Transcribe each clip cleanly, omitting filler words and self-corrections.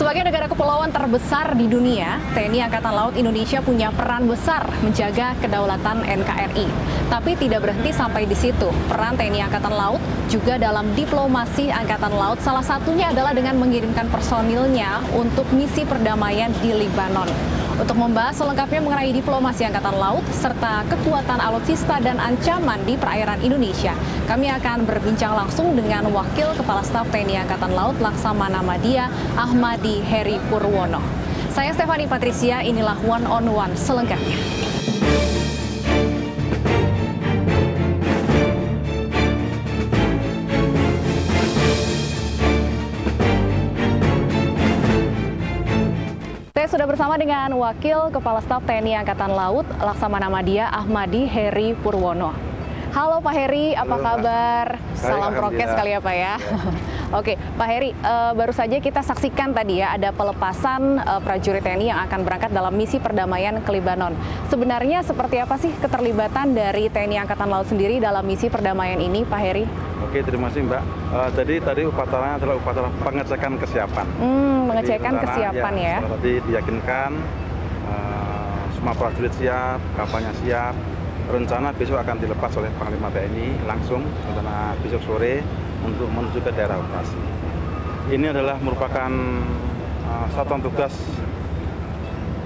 Sebagai negara kepulauan terbesar di dunia, TNI Angkatan Laut Indonesia punya peran besar menjaga kedaulatan NKRI. Tapi tidak berhenti sampai di situ. Peran TNI Angkatan Laut juga dalam diplomasi Angkatan Laut, salah satunya adalah dengan mengirimkan personilnya untuk misi perdamaian di Libanon. Untuk membahas selengkapnya mengenai diplomasi Angkatan Laut serta kekuatan alutsista dan ancaman di perairan Indonesia, kami akan berbincang langsung dengan Wakil Kepala Staf TNI Angkatan Laut Laksamana Madya Ahmadi Heri Purwono. Saya Stefani Patricia, inilah One on One selengkapnya. Saya sudah bersama dengan Wakil Kepala Staf TNI Angkatan Laut Laksamana Madya Ahmadi Heri Purwono. Halo Pak Heri, apa kabar? Salam prokes kali ya Pak ya. Oke, Pak Heri, baru saja kita saksikan tadi ya ada pelepasan prajurit TNI yang akan berangkat dalam misi perdamaian ke Libanon. Sebenarnya seperti apa sih keterlibatan dari TNI Angkatan Laut sendiri dalam misi perdamaian ini, Pak Heri? Oke, terima kasih Mbak. Tadi upacaranya adalah upacara pengecekan kesiapan. Mengecekan kesiapan ya. Tadi diyakinkan semua prajurit siap, kapalnya siap. Rencana besok akan dilepas oleh Panglima TNI langsung, rencana besok sore untuk menuju ke daerah operasi. Ini adalah merupakan satuan tugas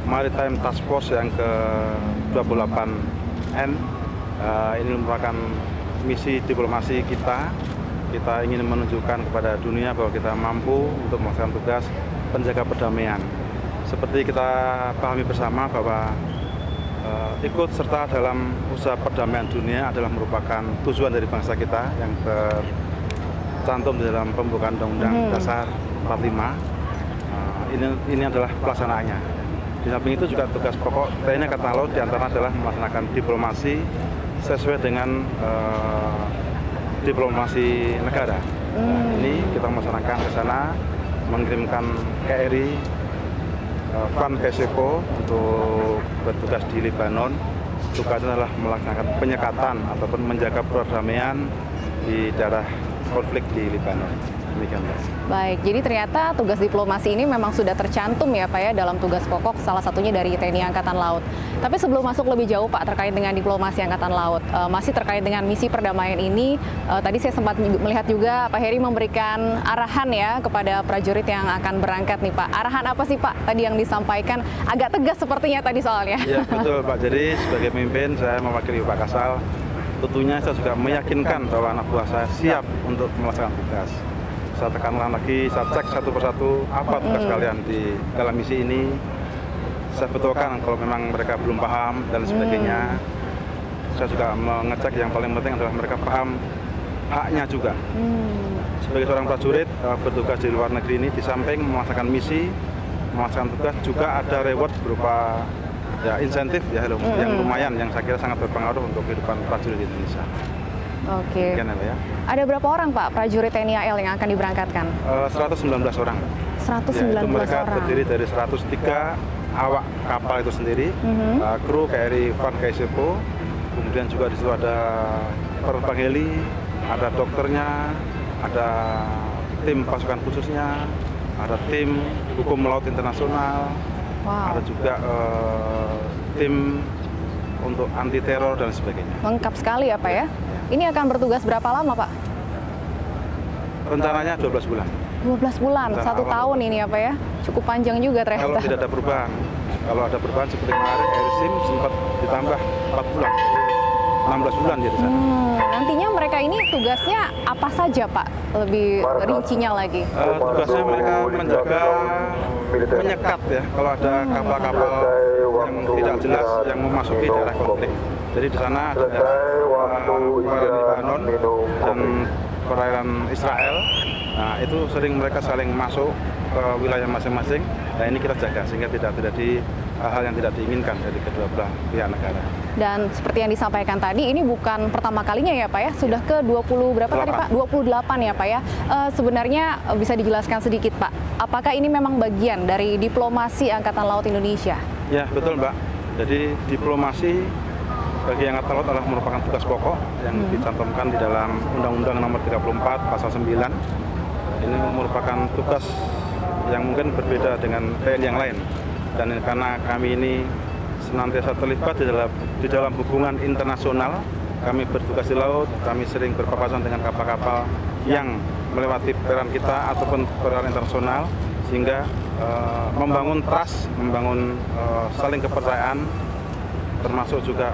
Maritime Task Force yang ke-28N. Ini merupakan misi diplomasi kita. Kita ingin menunjukkan kepada dunia bahwa kita mampu untuk melaksanakan tugas penjaga perdamaian. Seperti kita pahami bersama bahwa ikut serta dalam usaha perdamaian dunia adalah merupakan tujuan dari bangsa kita yang tercantum di dalam pembukaan Undang-Undang Dasar 45. Ini adalah pelaksanaannya. Di samping itu juga tugas pokok TNI Angkatan Laut diantara adalah melaksanakan diplomasi sesuai dengan diplomasi negara. Ini kita melaksanakan ke sana, mengirimkan KRI Van Kesepo untuk bertugas di Libanon. Tugasnya adalah melaksanakan penyekatan ataupun menjaga perdamaian di daerah konflik di Libanon. Demikian, Pak. Baik, jadi ternyata tugas diplomasi ini memang sudah tercantum ya Pak ya dalam tugas pokok salah satunya dari TNI Angkatan Laut. Tapi sebelum masuk lebih jauh Pak terkait dengan diplomasi Angkatan Laut, masih terkait dengan misi perdamaian ini, tadi saya sempat melihat juga Pak Heri memberikan arahan ya kepada prajurit yang akan berangkat nih Pak. Arahan apa sih Pak tadi yang disampaikan? Agak tegas sepertinya tadi soalnya. Ya betul Pak, jadi sebagai pemimpin saya mewakili Pak Kasal, tentunya saya juga meyakinkan bahwa anak buah saya siap untuk melaksanakan tugas. Saya tekankan lagi, saya cek satu persatu apa tugas kalian di dalam misi ini. Saya betulkan kalau memang mereka belum paham dan sebagainya. Saya juga mengecek yang paling penting adalah mereka paham haknya juga. Sebagai seorang prajurit bertugas di luar negeri ini, di samping melaksanakan misi, melaksanakan tugas, juga ada reward berupa ya insentif ya yang lumayan, yang saya kira sangat berpengaruh untuk kehidupan prajurit di Indonesia. Oke. Ya. Ada berapa orang Pak prajurit TNI AL yang akan diberangkatkan? 119 orang. 119 ya, itu mereka orang. terdiri dari 103 awak kapal itu sendiri, kru KRI Van Kesepo, kemudian juga di situ ada penerbang heli, ada dokternya, ada tim pasukan khususnya, ada tim hukum laut internasional, ada juga tim untuk anti teror dan sebagainya. Lengkap sekali ya Pak ya? Ini akan bertugas berapa lama Pak? Rencananya 12 bulan. 12 bulan, satu tahun ini ya Pak ya? Cukup panjang juga ternyata. Kalau tidak ada perubahan. Kalau ada perubahan seperti kemarin Airsim sempat ditambah 4 bulan. 16 bulan jadi sana. Nantinya mereka ini tugasnya apa saja Pak? Lebih rincinya lagi. Tugasnya mereka menjaga, menyekat ya kalau ada kapal-kapal yang tidak jelas yang memasuki daerah konflik. Jadi di sana ada perairan Libanon dan perairan Israel. Nah itu sering mereka saling masuk ke wilayah masing-masing. Nah ini kita jaga sehingga tidak terjadi hal yang tidak diinginkan dari kedua belah pihak negara. Dan seperti yang disampaikan tadi, ini bukan pertama kalinya ya Pak ya? Sudah ke 20 berapa tadi Pak? 28 ya Pak ya? Sebenarnya bisa dijelaskan sedikit Pak, apakah ini memang bagian dari diplomasi Angkatan Laut Indonesia? Ya betul Mbak, jadi diplomasi bagi Angkatan Laut adalah merupakan tugas pokok yang dicantumkan di dalam Undang-Undang Nomor 34 Pasal 9. Ini merupakan tugas yang mungkin berbeda dengan TNI yang lain. Dan karena kami ini senantiasa terlibat di dalam hubungan internasional, kami bertugas di laut, kami sering berpapasan dengan kapal-kapal yang melewati perairan kita ataupun perairan internasional, sehingga membangun trust, membangun saling kepercayaan, termasuk juga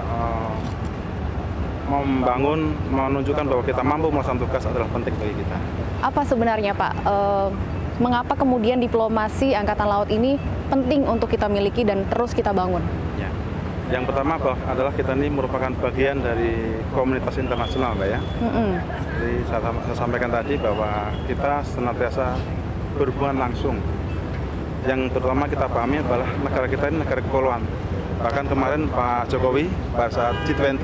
menunjukkan bahwa kita mampu melaksanakan tugas adalah penting bagi kita. Apa sebenarnya Pak, mengapa kemudian diplomasi Angkatan Laut ini penting untuk kita miliki dan terus kita bangun? Ya. Yang pertama adalah kita ini merupakan bagian dari komunitas internasional, Mbak ya. Jadi saya sampaikan tadi bahwa kita senantiasa berhubungan langsung. Yang terutama kita pahami adalah negara kita ini negara kepulauan. Bahkan kemarin Pak Jokowi pada saat G20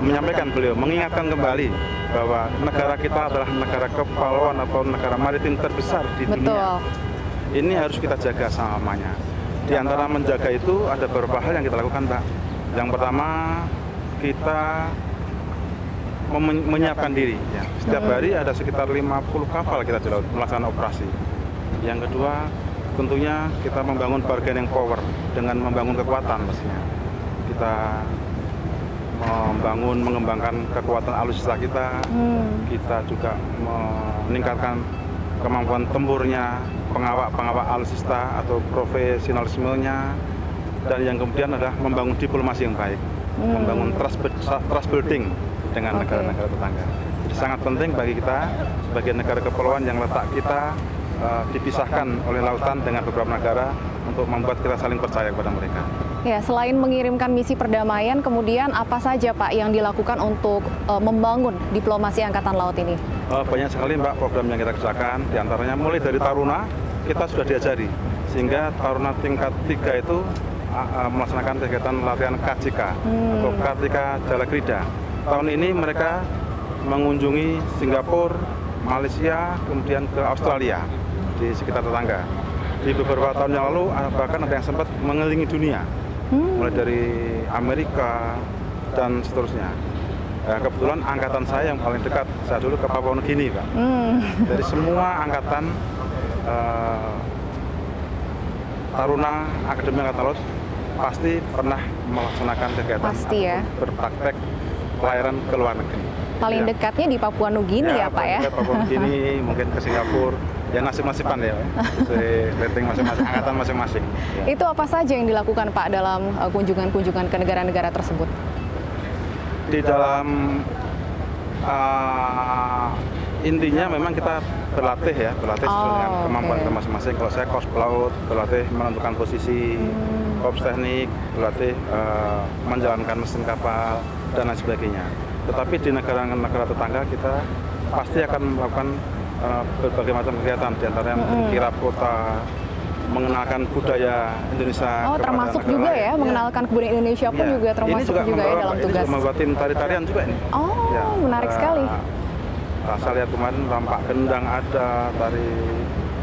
menyampaikan, beliau mengingatkan kembali bahwa negara kita adalah negara kepulauan atau negara maritim terbesar di dunia. Ini harus kita jaga selamanya. Di antara menjaga itu ada beberapa hal yang kita lakukan, Pak. Yang pertama, kita menyiapkan diri. Ya. Setiap hari ada sekitar 50 kapal kita di laut melaksanakan operasi. Yang kedua, tentunya kita membangun bargaining power dengan membangun kekuatan pastinya. Kita mengembangkan kekuatan alutsista kita. Kita juga meningkatkan kemampuan tempurnya, pengawak alutsista atau profesionalismenya, dan yang kemudian adalah membangun diplomasi yang baik, membangun trust building dengan negara-negara tetangga. Jadi sangat penting bagi kita sebagai negara kepulauan yang letak kita dipisahkan oleh lautan dengan beberapa negara untuk membuat kita saling percaya kepada mereka. Ya, selain mengirimkan misi perdamaian, kemudian apa saja Pak yang dilakukan untuk membangun diplomasi Angkatan Laut ini? Banyak sekali Mbak program yang kita kerjakan, diantaranya mulai dari Taruna kita sudah diajari, sehingga Taruna tingkat 3 itu melaksanakan kegiatan latihan KJK atau Kartika Jalakrida. Tahun ini mereka mengunjungi Singapura, Malaysia, kemudian ke Australia di sekitar tetangga. Di beberapa tahun yang lalu bahkan ada yang sempat mengelilingi dunia, mulai dari Amerika dan seterusnya. Kebetulan angkatan saya yang paling dekat, saya dulu ke Papua Nugini, Pak. Dari semua angkatan Taruna Akademi Angkatan Laut pasti pernah melaksanakan kegiatan berpraktek pelayaran ke luar negeri. Paling dekatnya di Papua Nugini ya Pak ya? Papua Nugini, mungkin ke Singapura, ya nasib-nasiban ya, sesuai rating masing-masing, angkatan masing-masing. Ya. Itu apa saja yang dilakukan Pak dalam kunjungan-kunjungan ke negara-negara tersebut? Di dalam intinya memang kita berlatih sesuai dengan kemampuan kita masing-masing. Kalau saya korps pelaut, berlatih menentukan posisi, korps teknik, berlatih menjalankan mesin kapal dan lain sebagainya. Tetapi di negara-negara tetangga kita pasti akan melakukan berbagai macam kegiatan, diantaranya kirap kota, mengenalkan budaya Indonesia. Oh, termasuk juga lain. Ya, mengenalkan budaya Indonesia pun juga termasuk juga ya dalam tugas. Ini juga membuat tim tari-tarian juga ini. Oh, ya, menarik sekali. Saya lihat kemarin rampak gendang ada, tari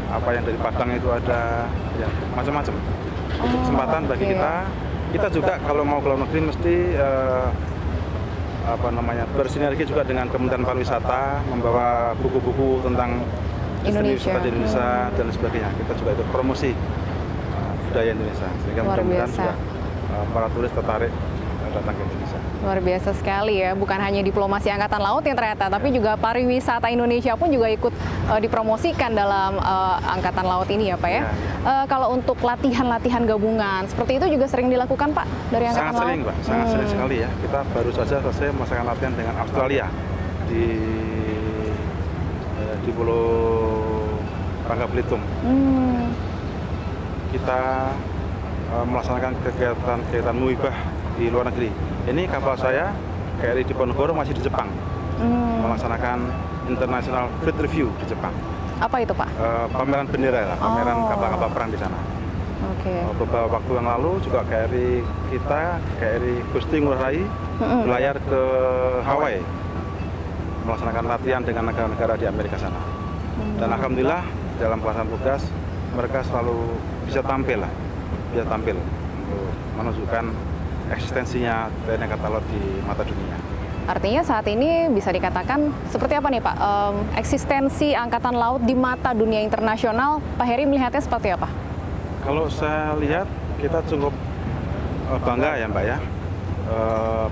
apa yang dari Padang itu ada, ya macam-macam. Itu kesempatan bagi kita juga kalau mau ke luar negeri mesti bersinergi juga dengan Kementerian Pariwisata, membawa buku-buku tentang Indonesia dan sebagainya. Kita juga ikut promosi budaya Indonesia, sehingga mudah-mudahan juga para turis tertarik datang ke Indonesia. Luar biasa sekali ya, bukan hanya diplomasi Angkatan Laut yang ternyata, tapi juga pariwisata Indonesia pun juga ikut dipromosikan dalam Angkatan Laut ini ya Pak ya. Kalau untuk latihan-latihan gabungan, seperti itu juga sering dilakukan Pak dari Angkatan Laut? Sangat sering Pak, sangat sering sekali ya. Kita baru saja selesai melaksanakan latihan dengan Australia di Pulau Bangka Belitung. Kita melaksanakan kegiatan muibah di luar negeri. Ini kapal saya KRI Diponegoro masih di Jepang, melaksanakan International Fleet Review di Jepang. Apa itu Pak? Pameran bendera, pameran kapal-kapal perang di sana. Beberapa waktu yang lalu juga KRI Gusti Ngurah Rai berlayar ke Hawaii, melaksanakan latihan dengan negara-negara di Amerika sana. Dan alhamdulillah dalam pelaksanaan tugas mereka selalu bisa tampil untuk menunjukkan eksistensinya TNI Angkatan Laut di mata dunia. Artinya saat ini bisa dikatakan seperti apa nih Pak, eksistensi Angkatan Laut di mata dunia internasional, Pak Heri melihatnya seperti apa? Kalau saya lihat kita cukup bangga ya Mbak ya,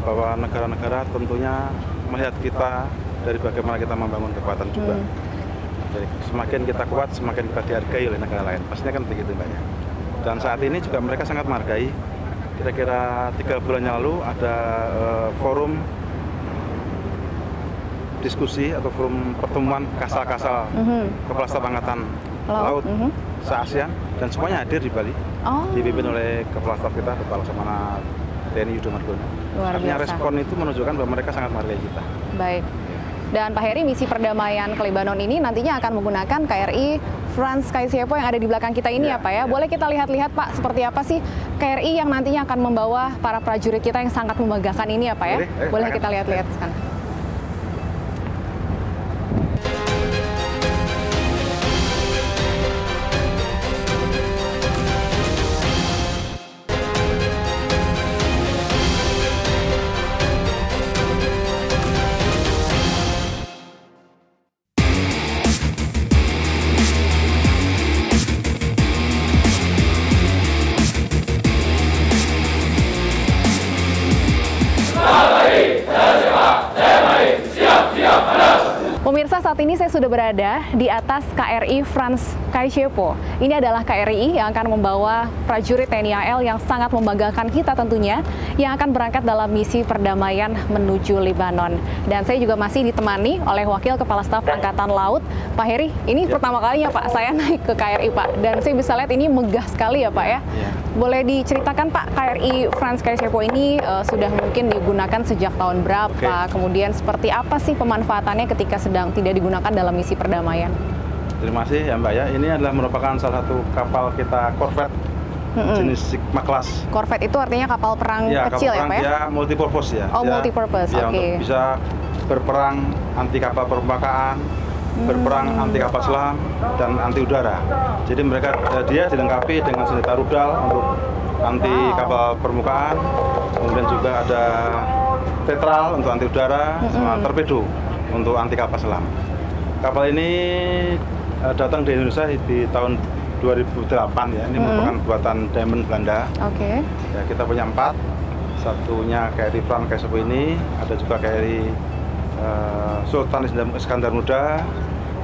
bahwa negara-negara tentunya melihat kita dari bagaimana kita membangun kekuatan juga. Jadi semakin kita kuat, semakin kita dihargai oleh negara lain. Pastinya kan begitu Mbak ya. Dan saat ini juga mereka sangat menghargai. Kira-kira 3 bulan yang lalu ada forum diskusi atau forum pertemuan kasal-kasal Kepala Staf Angkatan Laut se-ASEAN, dan semuanya hadir di Bali, dipimpin oleh Kepala Staf kita, Kepala Laksamana TNI Yudo Margono. Artinya respon itu menunjukkan bahwa mereka sangat menghargai kita. Baik. Dan Pak Heri, misi perdamaian ke Lebanon ini nantinya akan menggunakan KRI Franz Kaisiepo yang ada di belakang kita ini ya Pak ya. Boleh kita lihat-lihat Pak, seperti apa sih KRI yang nantinya akan membawa para prajurit kita yang sangat membanggakan ini ya Pak ya. Boleh kita lihat-lihat sekarang. Pemirsa, saat ini saya sudah berada di atas KRI Franz Kaisiepo. Ini adalah KRI yang akan membawa prajurit TNI AL yang sangat membanggakan kita tentunya, yang akan berangkat dalam misi perdamaian menuju Lebanon. Dan saya juga masih ditemani oleh Wakil Kepala Staf Angkatan Laut, Pak Heri. Ini pertama kalinya Pak, saya naik ke KRI Pak. Dan saya bisa lihat ini megah sekali ya Pak ya. Boleh diceritakan Pak, KRI Franz Kaisiepo ini sudah mungkin digunakan sejak tahun berapa? Kemudian seperti apa sih pemanfaatannya ketika sedang tidak digunakan dalam misi perdamaian? Terima kasih ya Mbak ya. Ini adalah merupakan salah satu kapal kita Corvette jenis Sigma Class. Corvette itu artinya kapal perang kecil kapal perang, ya Pak ya? Ya, multipurpose ya. Oh, multipurpose, oke. Untuk bisa berperang anti kapal permukaan, berperang anti kapal selam, dan anti udara. Jadi dia dilengkapi dengan senjata rudal untuk anti kapal permukaan, kemudian juga ada tetral untuk anti udara, sama torpedo untuk anti kapal selam. Kapal ini datang di Indonesia di tahun 2008 ya. Ini merupakan buatan Diamond Belanda. Ya, kita punya 4. Satunya KRI Franz Kaisiepo ini, ada juga KRI Sultan Iskandar Muda,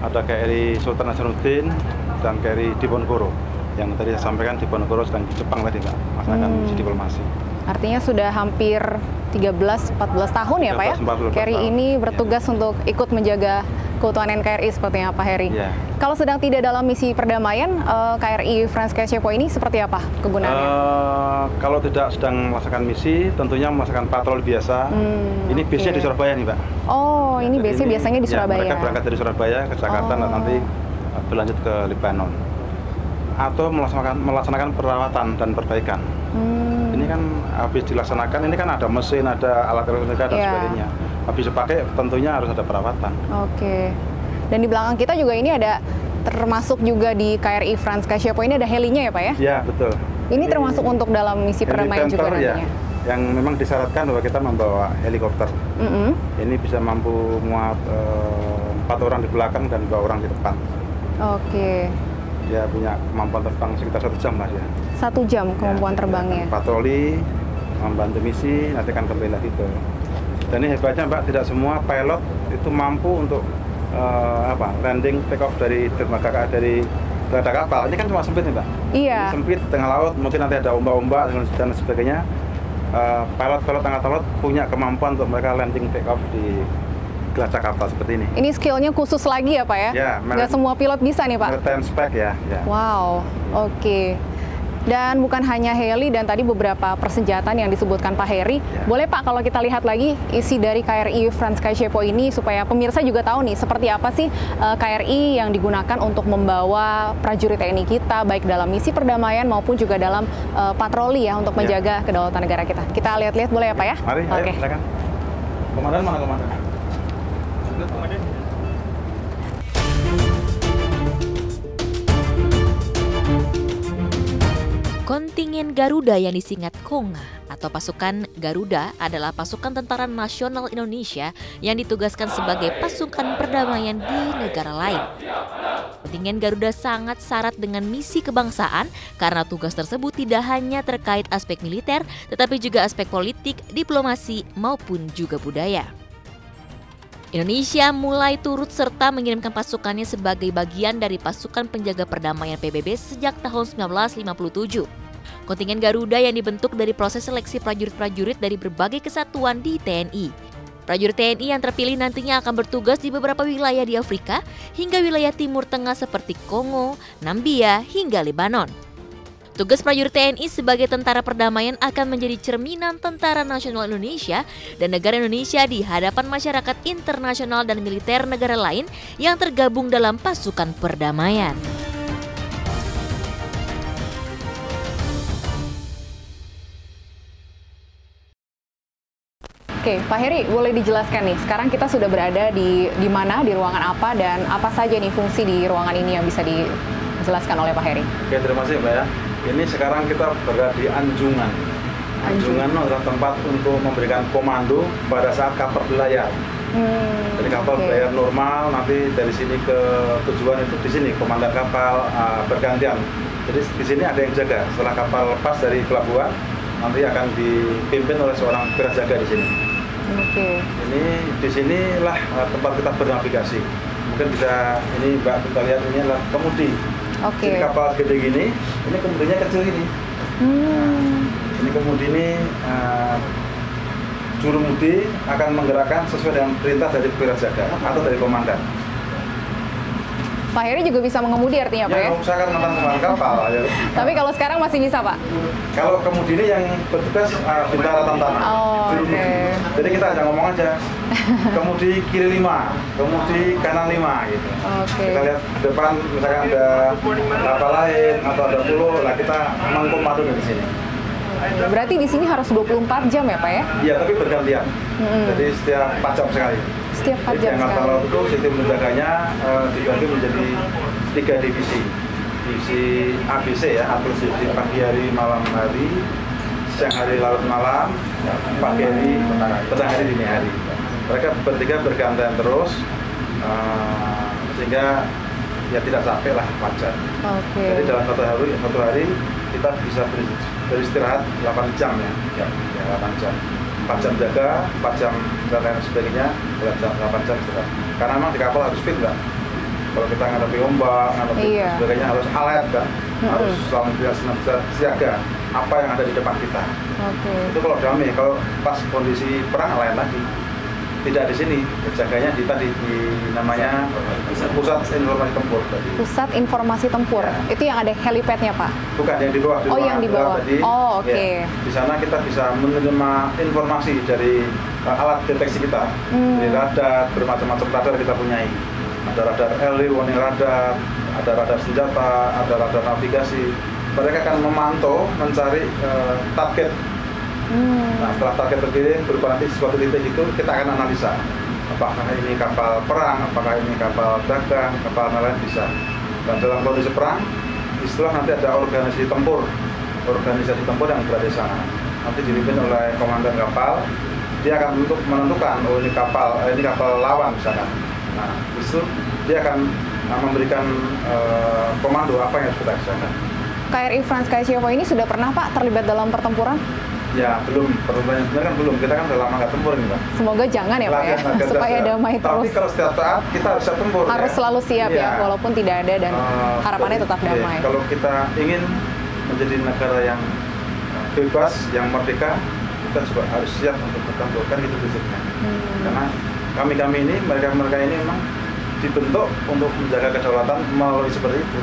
ada KRI Sultan Hasanuddin, dan KRI Diponegoro. Yang tadi saya sampaikan Diponegoro sedang di Jepang tadi Mbak, melaksanakan misi diplomasi. Artinya sudah hampir 13-14 tahun ya Pak ya? KRI ini bertugas untuk ikut menjaga keutuhan NKRI sepertinya Pak Heri. Kalau sedang tidak dalam misi perdamaian, KRI Franz Kaisiepo ini seperti apa kegunaannya? Kalau tidak sedang melaksanakan misi, tentunya melaksanakan patroli biasa. Ini base-nya di Surabaya nih Mbak. Oh, ini base-nya biasanya di Surabaya. Mereka berangkat dari Surabaya ke Jakarta dan nanti berlanjut ke Lebanon. Atau melaksanakan perawatan dan perbaikan. Ini kan habis dilaksanakan, ini kan ada mesin, ada alat elektronika dan sebagainya. Habis dipakai tentunya harus ada perawatan. Dan di belakang kita juga ini ada, termasuk juga di KRI Franz Kaisiepo ini ada helinya ya Pak ya? Ya, betul. Ini termasuk untuk dalam misi perdamaian juga nantinya? Ya, yang memang disyaratkan bahwa kita membawa helikopter. Ini bisa mampu muat 4 orang di belakang dan 2 orang di depan. Dia punya kemampuan terbang sekitar 1 jam lah ya. 1 jam kemampuan terbangnya. Patroli, membantu misi, nanti akan kembali lagi ke. Dan ini hebatnya Mbak, tidak semua pilot itu mampu untuk landing take off dari dermaga dari kapal. Ini kan cuma sempit nih Mbak. Iya. Sempit tengah laut, mungkin nanti ada ombak-ombak dan sebagainya. Pilot-pilot tengah laut punya kemampuan untuk mereka landing take off di gelacak kapal seperti ini. Ini skillnya khusus lagi ya Pak ya? Ya. Nggak semua pilot bisa nih Pak? Maritime spec ya. Wow, Dan bukan hanya heli dan tadi beberapa persenjataan yang disebutkan Pak Heri. Boleh Pak kalau kita lihat lagi isi dari KRI Franz Kaisiepo ini supaya pemirsa juga tahu nih seperti apa sih KRI yang digunakan untuk membawa prajurit TNI kita baik dalam misi perdamaian maupun juga dalam patroli ya untuk menjaga kedaulatan negara kita. Kita lihat-lihat boleh ya Pak ya? Mari, ayo, silakan. Komandan mana komandan? Komandan. Kontingen Garuda yang disingkat KONGA atau pasukan Garuda adalah pasukan tentara nasional Indonesia yang ditugaskan sebagai pasukan perdamaian di negara lain. Kontingen Garuda sangat syarat dengan misi kebangsaan karena tugas tersebut tidak hanya terkait aspek militer tetapi juga aspek politik, diplomasi maupun juga budaya. Indonesia mulai turut serta mengirimkan pasukannya sebagai bagian dari pasukan penjaga perdamaian PBB sejak tahun 1957. Kontingen Garuda yang dibentuk dari proses seleksi prajurit-prajurit dari berbagai kesatuan di TNI. Prajurit TNI yang terpilih nantinya akan bertugas di beberapa wilayah di Afrika hingga wilayah Timur Tengah seperti Kongo, Nambia, hingga Lebanon. Tugas prajurit TNI sebagai tentara perdamaian akan menjadi cerminan tentara nasional Indonesia dan negara Indonesia di hadapan masyarakat internasional dan militer negara lain yang tergabung dalam pasukan perdamaian. Oke, Pak Heri, boleh dijelaskan nih, sekarang kita sudah berada di mana, di ruangan apa, dan apa saja nih fungsi di ruangan ini yang bisa dijelaskan oleh Pak Heri? Oke, terima kasih Mbak ya. Ini sekarang kita berada di Anjungan. Anjungan adalah tempat untuk memberikan komando pada saat kapal berlayar. Jadi kapal berlayar normal, nanti dari sini ke tujuan itu di sini komandan kapal bergantian. Jadi di sini ada yang jaga. Setelah kapal lepas dari pelabuhan, nanti akan dipimpin oleh seorang prajaga di sini. Ini di sinilah tempat kita bernavigasi. Mungkin bisa ini Mbak kita lihat ini adalah kemudi. Jadi kapal gede gini, ini kemudinya kecil ini. Ini kemudi ini jurumudi akan menggerakkan sesuai dengan perintah dari prajaga atau dari komandan. Pak Heri juga bisa mengemudi artinya Pak ya? Saya kan mantan komandan kapal. Ya. Tapi kalau sekarang masih bisa Pak? Kalau kemudi ini yang bertugas bintara tantana. Jadi kita hanya ngomong aja. Kemudi kiri 5, kemudi kanan 5 gitu. Kita lihat depan misalkan ada kapal lain atau ada pulau, lah kita mengkomando dari sini. Berarti di sini harus 24 jam ya Pak ya? Iya, tapi bergantian. Jadi setiap 4 jam sekali. Setiap 4 jam sekali. Angkatan Laut itu sistem menjaganya dibagi menjadi 3 divisi. Divisi ABC ya, atau divisi pagi hari, malam hari, siang hari, larut malam, pagi hari, petang hari, dini hari. Mereka bertiga bergantian terus, sehingga ya tidak capek lah, wajar. Jadi dalam satu hari kita bisa beristirahat 8 jam ya 8 jam. 4 jam jaga, 4 jam dan lain sebagainya, 8 jam istirahat. Karena memang di kapal harus fit kan. Kalau kita ngadapi ombak, ngadapi sebagainya harus alert kan. Harus selalu siaga apa yang ada di depan kita. Itu kalau damai, kalau pas kondisi perang lain lagi. Tidak di sini, jaganya di namanya Pusat Informasi Tempur tadi. Pusat Informasi Tempur, itu yang ada helipadnya Pak? Bukan, yang di bawah. Yang di bawah. Tadi, ya, di sana kita bisa menerima informasi dari alat deteksi kita, dari radar, bermacam-macam radar kita punyai. Ada radar early warning radar, ada radar senjata, ada radar navigasi. Mereka akan memantau, mencari target. Nah, setelah target terpilih berupa nanti suatu titik itu kita akan analisa apakah ini kapal perang, apakah ini kapal dagang, kapal nelayan bisa. Dan dalam kondisi perang, istilah nanti ada organisasi tempur yang berada di sana. Nanti dipimpin oleh komandan kapal, dia akan menentukan ini kapal lawan misalkan. Nah, justru dia akan memberikan komando apa yang harus kita kerjakan. KRI Franz Kaisiepo ini sudah pernah Pak terlibat dalam pertempuran? Ya, belum. Pertempuran sebenarnya kan belum. Kita kan udah lama nggak tempur nih, Pak. Semoga jangan ya, Pak ya. Supaya damai terus. Tapi kalau setiap saat kita harus siap tempur. Harus selalu siap ya, walaupun tidak ada dan harapannya tetap damai. Kalau kita ingin menjadi negara yang bebas, yang merdeka, kita juga harus siap untuk bertempur. Kan gitu prinsipnya. Karena kami ini, mereka ini memang dibentuk untuk menjaga kedaulatan melalui seperti itu.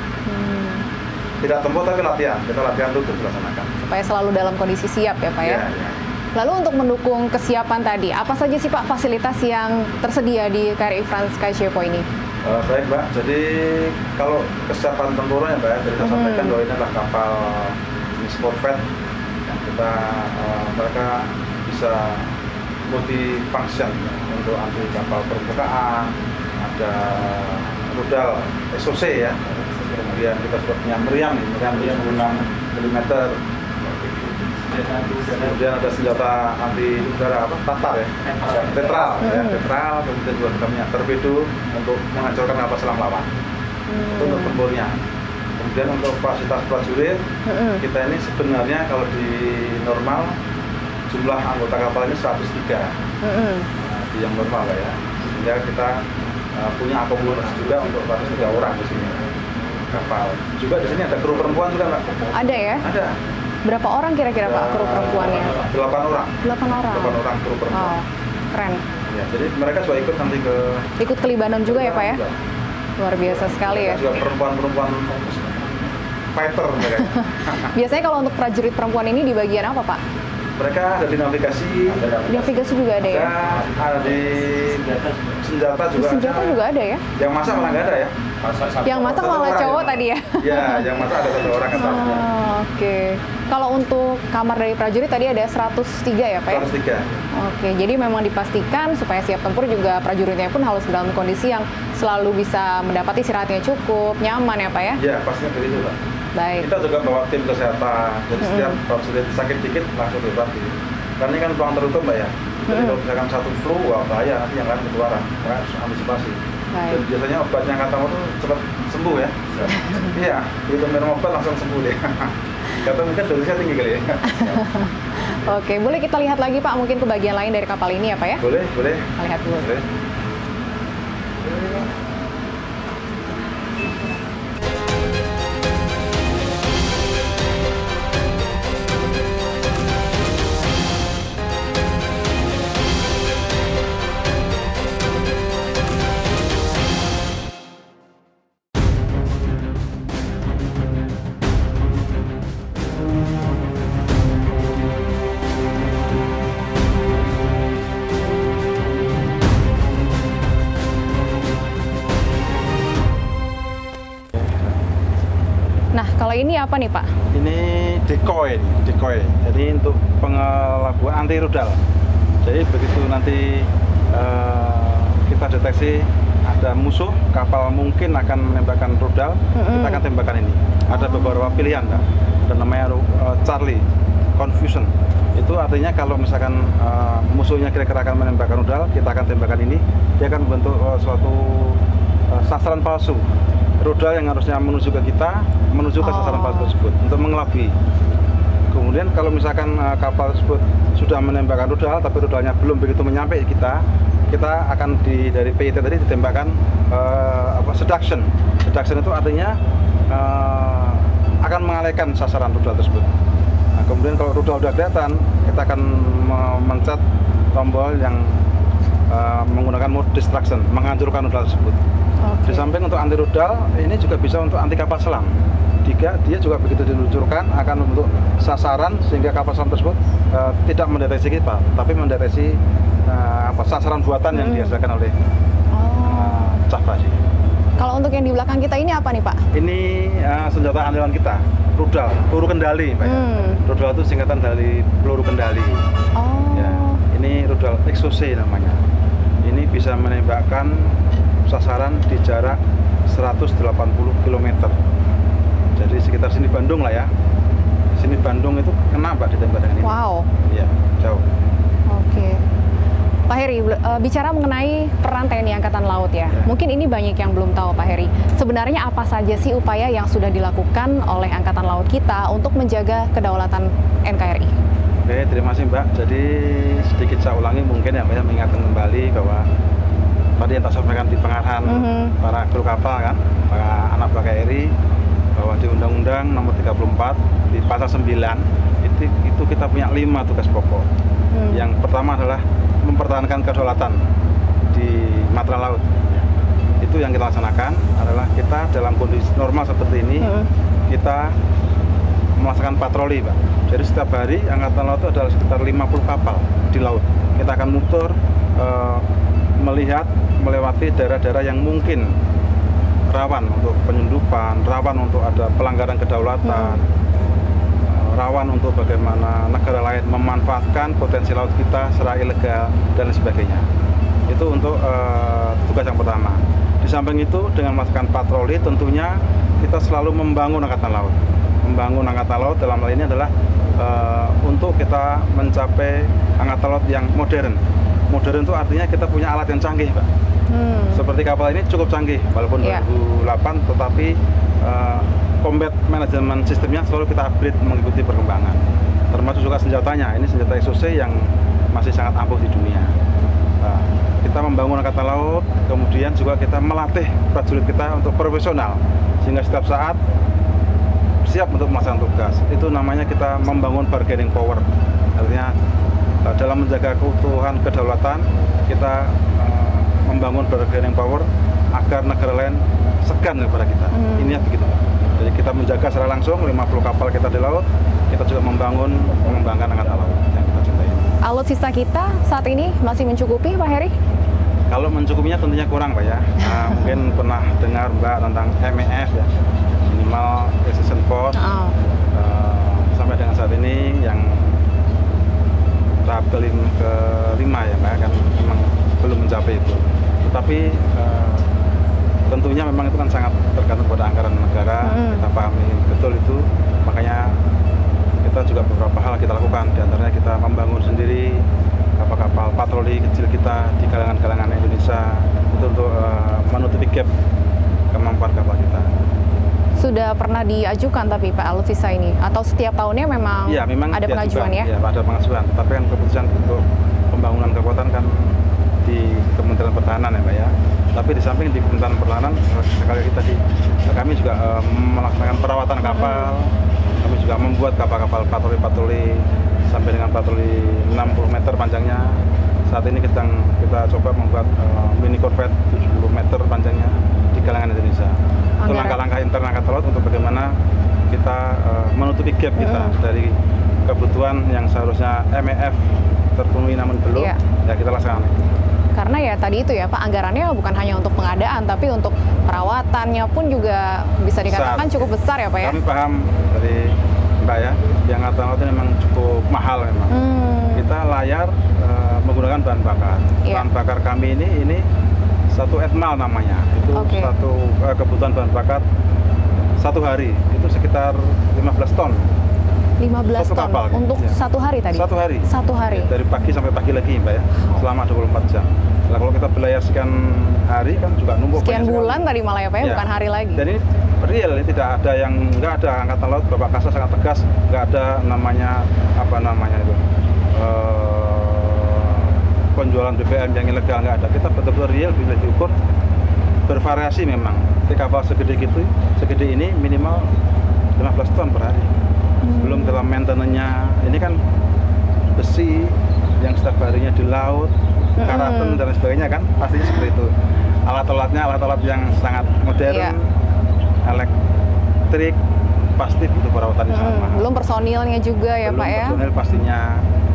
Tidak tempur tapi latihan, kita latihan rutin dilaksanakan. Supaya selalu dalam kondisi siap ya Pak ya? Lalu untuk mendukung kesiapan tadi, apa saja sih Pak fasilitas yang tersedia di KRI Franz Kaisiepo ini? Baik Mbak, jadi kalau kesiapan tempurnya Mbak, jadi saya sampaikan bahwa ini adalah kapal jenis corvette yang mereka bisa multi-function untuk anti kapal permukaan, ada rudal SOC ya, kemudian kita sudah punya meriam 76 mm. Kemudian ada senjata anti udara Tatar ya, tetral ya, tetral. Kemudian juga kita punya torpedo untuk menghancurkan kapal selam lawan. Itu untuk tempurnya. Kemudian untuk fasilitas prajurit, kita ini sebenarnya kalau di normal jumlah anggota kapalnya 103. Di yang normal lah ya. Sehingga kita punya akomodasi juga untuk 103 orang di sini kapal. Juga di sini ada kru perempuan juga nggak? Ada ya? Ada. Berapa orang kira-kira Pak kru perempuannya? 8 orang. 8 orang. 8 orang kru perempuan. Wow, keren. Ya, jadi mereka juga ikut nanti ke. Ikut ke Libanon juga ya Pak ya? Juga. Luar biasa sekali ya. Juga perempuan-perempuan fighter mereka. Biasanya kalau untuk prajurit perempuan ini di bagian apa Pak? Mereka ada di navigasi. Navigasi juga ada ya? Ada di senjata juga. Di senjata juga ada ya? Yang masak malah nggak ada ya? Yang masak malah cowok tadi ya? Ya, yang masak ada 1 orang atasnya. Oke. Kalau untuk kamar dari prajurit tadi ada 103 ya Pak ya? 103. Oke, jadi memang dipastikan supaya siap tempur juga prajuritnya pun harus dalam kondisi yang selalu bisa mendapat istirahatnya cukup, nyaman ya Pak ya? Ya, pastinya begitu Pak. Baik. Kita juga bawa tim kesehatan, jadi setiap prajurit sakit dikit langsung diobati. Karena ini kan ruang tertutup Mbak ya. Jadi kalau misalkan satu flu, wah bahaya nanti yang lain ketularan. Maka harus antisipasi. Baik. Dan biasanya obatnya kata itu cepat sembuh ya. Iya, begitu minum obat langsung sembuh deh. Kata mungkin dosisnya tinggi kali ya. Oke, boleh kita lihat lagi Pak mungkin ke bagian lain dari kapal ini ya Pak ya? Boleh, boleh. Kita lihat dulu. Boleh. Nah, kalau ini apa nih Pak? Ini decoy. Jadi untuk pengelabuan anti rudal. Jadi begitu nanti kita deteksi ada musuh kapal mungkin akan menembakkan rudal, kita akan tembakan ini. Ada beberapa pilihan, Mbak. Ada namanya Charlie Confusion. Itu artinya kalau misalkan musuhnya kira-kira akan menembakkan rudal, kita akan tembakan ini. Dia akan membentuk suatu sasaran palsu. Rudal yang harusnya menuju ke kita, menuju ke sasaran palsu tersebut untuk mengelabui. Kemudian kalau misalkan kapal tersebut sudah menembakkan rudal, tapi rudalnya belum begitu menyampai kita akan dari PIT tadi ditembakkan seduction. Seduction itu artinya akan mengalihkan sasaran rudal tersebut. Nah, kemudian kalau rudal sudah kelihatan, kita akan memencet tombol yang menggunakan mode distraction, menghancurkan rudal tersebut. Di samping untuk anti rudal, ini juga bisa untuk anti kapal selam. Dia juga begitu diluncurkan akan membentuk sasaran sehingga kapal selam tersebut tidak mendeteksi kita, tapi mendeteksi sasaran buatan yang dihasilkan oleh CAF tadi. Kalau untuk yang di belakang kita ini apa nih Pak? Ini senjata andalan kita, rudal, peluru kendali, Pak. Rudal itu singkatan dari peluru kendali. Ya, ini rudal XOC namanya. Ini bisa menembakkan sasaran di jarak 180 km. Jadi sekitar sini Bandung lah ya. Sini Bandung itu kena Mbak ditembak dengan ini. Wow. Iya, jauh. Oke. Pak Heri, bicara mengenai peran TNI Angkatan Laut ya. Mungkin ini banyak yang belum tahu Pak Heri. Sebenarnya apa saja sih upaya yang sudah dilakukan oleh Angkatan Laut kita untuk menjaga kedaulatan NKRI? Oke, terima kasih Mbak. Jadi sedikit saya ulangi mungkin ya Mbak, ya, mengingatkan kembali bahwa tadi yang tak sampaikan di pengarahan para kru kapal kan, para anak buah KRI, bahwa di Undang-Undang Nomor 34 di pasal 9 itu kita punya 5 tugas pokok. Yang pertama adalah mempertahankan kedaulatan di matra laut. Itu yang kita laksanakan adalah kita dalam kondisi normal seperti ini kita melaksanakan patroli, Pak. Jadi setiap hari Angkatan Laut itu ada sekitar 50 kapal di laut. Kita akan muter melihat melewati daerah-daerah yang mungkin rawan untuk penyelundupan, rawan untuk ada pelanggaran kedaulatan, rawan untuk bagaimana negara lain memanfaatkan potensi laut kita secara ilegal dan lain sebagainya. Itu untuk tugas yang pertama. Di samping itu dengan melaksanakan patroli tentunya kita selalu membangun angkatan laut. Membangun angkatan laut dalam hal ini adalah untuk kita mencapai angkatan laut yang modern. Modern itu artinya kita punya alat yang canggih, Pak. Seperti kapal ini cukup canggih, walaupun 2008, tetapi combat management sistemnya selalu kita upgrade mengikuti perkembangan. Termasuk juga senjatanya, ini senjata SOC yang masih sangat ampuh di dunia. Kita membangun angkatan laut, kemudian juga kita melatih prajurit kita untuk profesional, sehingga setiap saat siap untuk melaksanakan tugas. Itu namanya kita membangun bargaining power. Artinya dalam menjaga keutuhan kedaulatan, kita membangun bargaining power agar negara lain segan kepada kita. Ini ya begitu. Jadi kita menjaga secara langsung 50 kapal kita di laut, kita juga mengembangkan angkatan laut yang kita cintai. Alutsista kita saat ini masih mencukupi, Pak Heri? Kalau mencukupinya tentunya kurang, Pak ya. Mungkin pernah dengar Mbak tentang MEF ya, minimal existence force. Sampai dengan saat ini yang tahap kelima ya Mbak, kan memang belum mencapai itu. Tetapi tentunya memang itu kan sangat tergantung pada anggaran negara. Kita pahami betul itu, makanya kita juga beberapa hal kita lakukan. Di antaranya kita membangun sendiri kapal-kapal patroli kecil kita di kalangan Indonesia itu untuk menutupi gap kemampuan kapal kita. Sudah pernah diajukan tapi Pak alutsista ini, atau setiap tahunnya memang, ya, memang ada pengajuan ya? Ya, ada pengajuan. Tapi kan keputusan untuk pembangunan kekuatan kan di Kementerian Pertahanan ya Pak ya. Tapi di samping di Kementerian Pertahanan sekali lagi tadi kami juga melaksanakan perawatan kapal. Kami juga membuat kapal-kapal patroli sampai dengan patroli 60 meter panjangnya. Saat ini kita coba membuat mini corvette 70 meter panjangnya di kalangan Indonesia. Itu langkah-langkah internal angkatan laut untuk bagaimana kita menutupi gap kita dari kebutuhan yang seharusnya MEF terpenuhi namun belum, ya kita laksanakan. Karena ya tadi itu ya Pak, anggarannya bukan hanya untuk pengadaan, tapi untuk perawatannya pun juga bisa dikatakan cukup besar ya Pak ya? Kami paham dari Mbak ya, yang angkatan laut ini memang cukup mahal memang. Kita layar menggunakan bahan bakar. Bahan bakar kami ini satu etmal namanya. Itu satu kebutuhan bahan bakar satu hari itu sekitar 15 ton. 15 ton kapal, untuk satu hari tadi? Satu hari. Ya, dari pagi sampai pagi lagi Mbak ya, selama 24 jam. Nah, kalau kita belayar sekian hari kan juga numpuk. Sekian bulan tadi malah ya Pak ya, bukan hari lagi. Dan ini real, ini tidak ada yang, nggak ada angkatan laut, Bapak Kasal sangat tegas, nggak ada namanya, itu, penjualan BBM yang ilegal, nggak ada. Kita betul-betul real, bisa diukur, bervariasi memang. Di kapal segede ini minimal 15 ton per hari. Belum dalam maintenance-nya, ini kan besi yang setiap harinya di laut, karaten dan sebagainya kan, pastinya seperti itu. Alat-alat yang sangat modern, elektrik, pasti butuh perawatan yang sangat mahal. Belum personilnya juga ya Pak ya? Personil pastinya.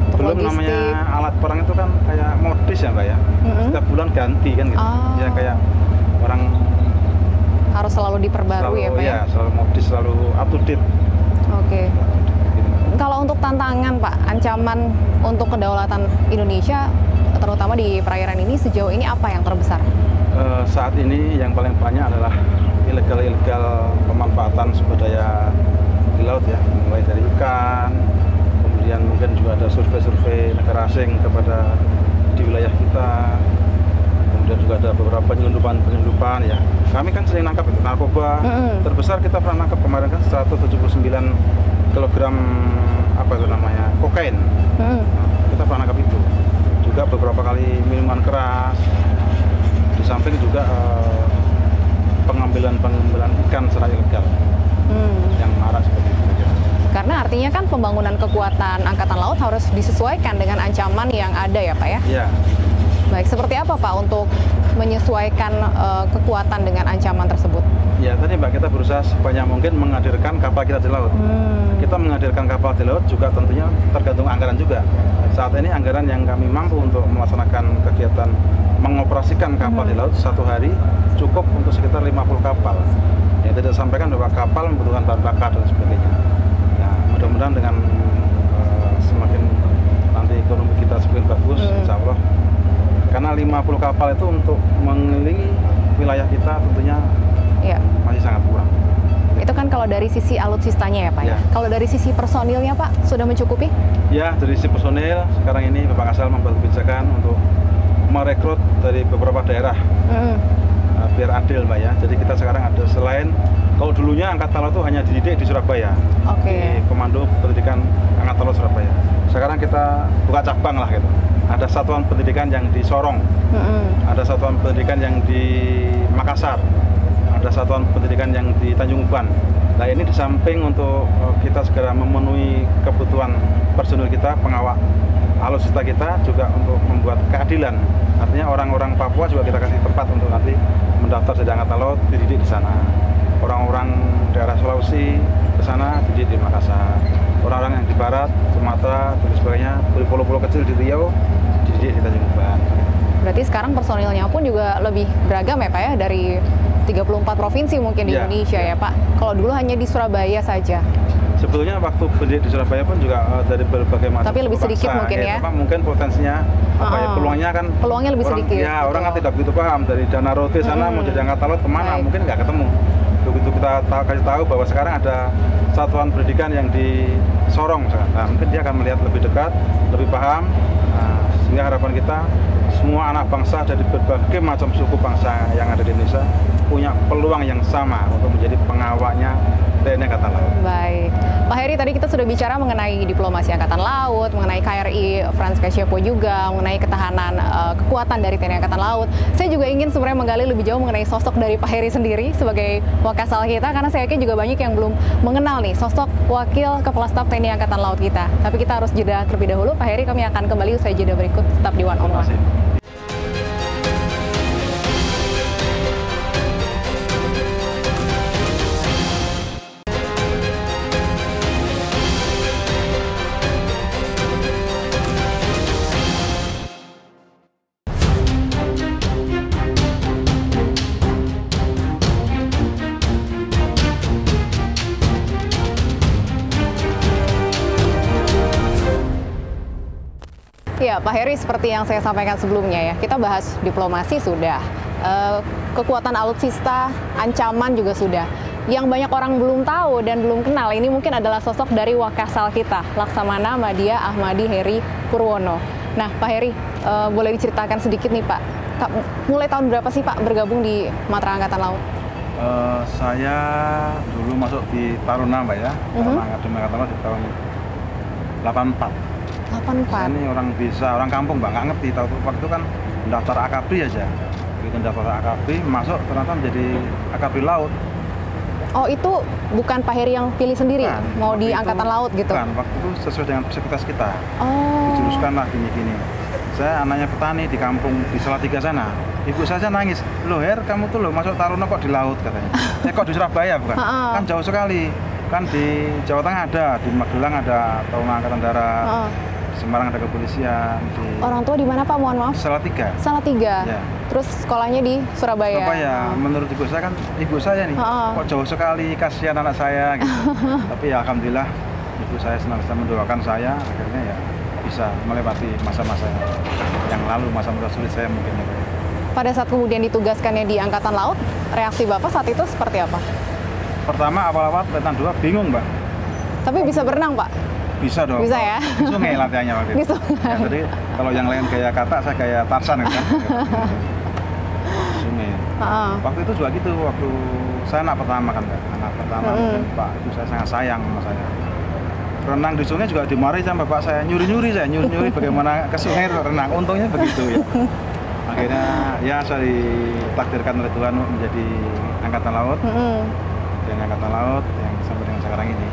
Untuk belum logistik. Namanya alat perang itu kan kayak modis ya Mbak ya, setiap bulan ganti kan gitu. Ya kayak orang harus selalu diperbarui ya Pak ya? Selalu modis, selalu up to date. Oke. Kalau untuk tantangan Pak, ancaman untuk kedaulatan Indonesia, terutama di perairan ini sejauh ini apa yang terbesar? Saat ini yang paling banyak adalah ilegal pemanfaatan sumber daya di laut ya, mulai dari ikan, kemudian mungkin juga ada survei negara asing kepada di wilayah kita, kemudian juga ada beberapa penyelundupan ya. Kami kan sering nangkap itu narkoba, terbesar kita pernah nangkap kemarin kan 179 kilogram kokain. Kita pernah nangkap itu. Juga beberapa kali minuman keras. Di samping juga pengambilan ikan secara ilegal yang marak seperti itu. Karena artinya kan pembangunan kekuatan angkatan laut harus disesuaikan dengan ancaman yang ada ya Pak ya? Iya. Baik, seperti apa Pak untuk menyesuaikan kekuatan dengan ancaman tersebut? Ya tadi Mbak, kita berusaha sebanyak mungkin menghadirkan kapal kita di laut. Kita menghadirkan kapal di laut juga tentunya tergantung anggaran juga. Saat ini anggaran yang kami mampu untuk melaksanakan kegiatan mengoperasikan kapal di laut satu hari cukup untuk sekitar 50 kapal. Ya tidak sampaikan bahwa kapal membutuhkan bahan bakar dan sebagainya. Ya, mudah-mudahan dengan semakin nanti ekonomi kita semakin bagus, insya Allah. Karena 50 kapal itu untuk mengelilingi wilayah kita tentunya Iya. masih sangat kurang. Gitu. Itu kan kalau dari sisi alutsistanya ya Pak ya. Ya. Kalau dari sisi personilnya Pak, sudah mencukupi? Ya, dari sisi personil, sekarang ini Bapak Kasal membuat kebijakan untuk merekrut dari beberapa daerah. Biar adil Mbak ya. Jadi kita sekarang ada selain, kalau dulunya Angkatan Laut itu hanya dididik di Surabaya. Oke. Di Komando Pendidikan Angkatan Laut Surabaya. Sekarang kita buka cabang lah gitu. Ada satuan pendidikan yang di Sorong, ada satuan pendidikan yang di Makassar, ada satuan pendidikan yang di Tanjung Uban. Nah ini di samping untuk kita segera memenuhi kebutuhan personil kita, pengawal alutsista kita, juga untuk membuat keadilan. Artinya orang-orang Papua juga kita kasih tempat untuk nanti mendaftar jadi Angkatan Laut, dididik di sana. Orang-orang daerah Sulawesi ke sana dididik di Makassar. Orang-orang yang di barat, Sumatera, dan sebagainya, dari pulau-pulau kecil di Riau, dididik di Tanjung Uban. Berarti sekarang personilnya pun juga lebih beragam ya Pak ya, dari 34 provinsi mungkin di Ya, Indonesia ya Pak. Kalau dulu hanya di Surabaya saja. Sebetulnya waktu pendidik di Surabaya pun juga dari berbagai macam. Tapi lebih sedikit bangsa, mungkin ya? Mungkin potensinya, peluangnya kan. Peluangnya lebih orang, sedikit. Ya, orang kan betul. tidak begitu paham dari dana roti sana mau jadi Angkatan Laut kemana, Baik. mungkin nggak ketemu. Begitu kita kasih tahu bahwa sekarang ada satuan pendidikan yang di Sorong, misalkan. Nah, mungkin dia akan melihat lebih dekat, lebih paham. Nah, sehingga harapan kita semua anak bangsa dari berbagai macam suku bangsa yang ada di Indonesia punya peluang yang sama untuk menjadi pengawalnya TNI Angkatan Laut. Baik, Pak Heri, tadi kita sudah bicara mengenai diplomasi Angkatan Laut, mengenai KRI Frans Kasyepo juga, mengenai ketahanan kekuatan dari TNI Angkatan Laut. Saya juga ingin sebenarnya menggali lebih jauh mengenai sosok dari Pak Heri sendiri sebagai Wakasal kita, karena saya yakin juga banyak yang belum mengenal nih sosok Wakil Kepala Staf TNI Angkatan Laut kita. Tapi kita harus jeda terlebih dahulu. Pak Heri, kami akan kembali usai jeda berikut, tetap di One on Terima One. kasih. Ya, Pak Heri, seperti yang saya sampaikan sebelumnya ya, kita bahas diplomasi sudah, kekuatan alutsista, ancaman juga sudah. Yang banyak orang belum tahu dan belum kenal, ini mungkin adalah sosok dari Wakasal kita, Laksamana Madya Ahmadi Heri Purwono. Nah, Pak Heri, boleh diceritakan sedikit nih Pak, mulai tahun berapa sih Pak bergabung di Matra Angkatan Laut? Saya dulu masuk di Taruna Mbak ya, Taruna Akademi Angkatan Laut di tahun 84. 84. Saya ini orang desa, orang kampung Mbak, nggak ngerti. Tahu waktu itu kan daftar AKB aja. Begitu daftar AKB, masuk ternyata menjadi AKB Laut. Oh, itu bukan Pak Heri yang pilih sendiri, Bukan, mau di waktu itu- Angkatan Laut gitu? Bukan, waktu itu sesuai dengan psikitas kita. Oh. Dijuruskan lah gini-gini. Saya anaknya petani di kampung di Salatiga sana. Ibu saya nangis, loh Her, kamu tuh loh masuk Taruna kok di laut katanya. Kok di Surabaya bukan? Kan jauh sekali. Kan di Jawa Tengah ada, di Magelang ada Taruna Angkatan Darat, Semarang ada kepolisian. Di Orang tua di mana Pak? Mohon maaf. Salatiga. Salatiga. Ya. Terus sekolahnya di Surabaya. Surabaya. Menurut ibu saya kan, ibu saya nih, kok jauh sekali, kasihan anak saya gitu. Tapi ya alhamdulillah ibu saya senantiasa mendoakan saya, akhirnya ya bisa melewati masa-masa yang lalu, masa-masa sulit saya mungkin. Pada saat kemudian ditugaskannya di Angkatan Laut, reaksi Bapak saat itu seperti apa? Pertama awal-awal Letnan 2 bingung Mbak. Tapi bisa berenang Pak? Bisa dong. Bisa ya? Di sungai latihannya waktu itu. Di sungai. Ya, jadi kalau yang lain kayak kata, saya kayak Tarsan gitu kan. Di sungai. Waktu itu juga gitu, waktu saya anak pertama kan Mbak. Anak pertama mungkin Pak itu saya sangat sayang sama saya. Renang di sungai juga dimarahi sama bapak saya, nyuri-nyuri bagaimana ke sungai renang. Untungnya begitu ya. Akhirnya ya saya ditakdirkan oleh Tuhan menjadi Angkatan Laut. Dan Angkatan Laut yang sampai dengan sekarang ini.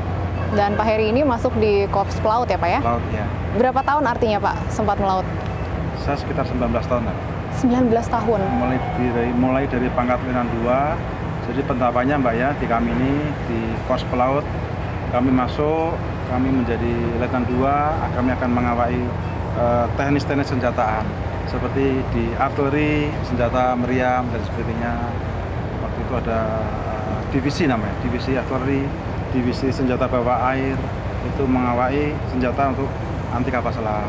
Dan Pak Heri ini masuk di Korps Pelaut ya Pak ya? Laut ya. Berapa tahun artinya Pak sempat melaut? Saya sekitar 19 tahun lah. 19 tahun. Mulai dari pangkat Letnan 2. Jadi penetapannya Mbak ya, di kami ini di Korps Pelaut kami masuk, kami menjadi Letnan 2, kami akan mengawai teknis-teknis senjataan seperti di artileri, senjata meriam dan sebagainya. Waktu itu ada divisi namanya, divisi artileri, divisi senjata bawah air, itu mengawai senjata untuk anti kapal selam.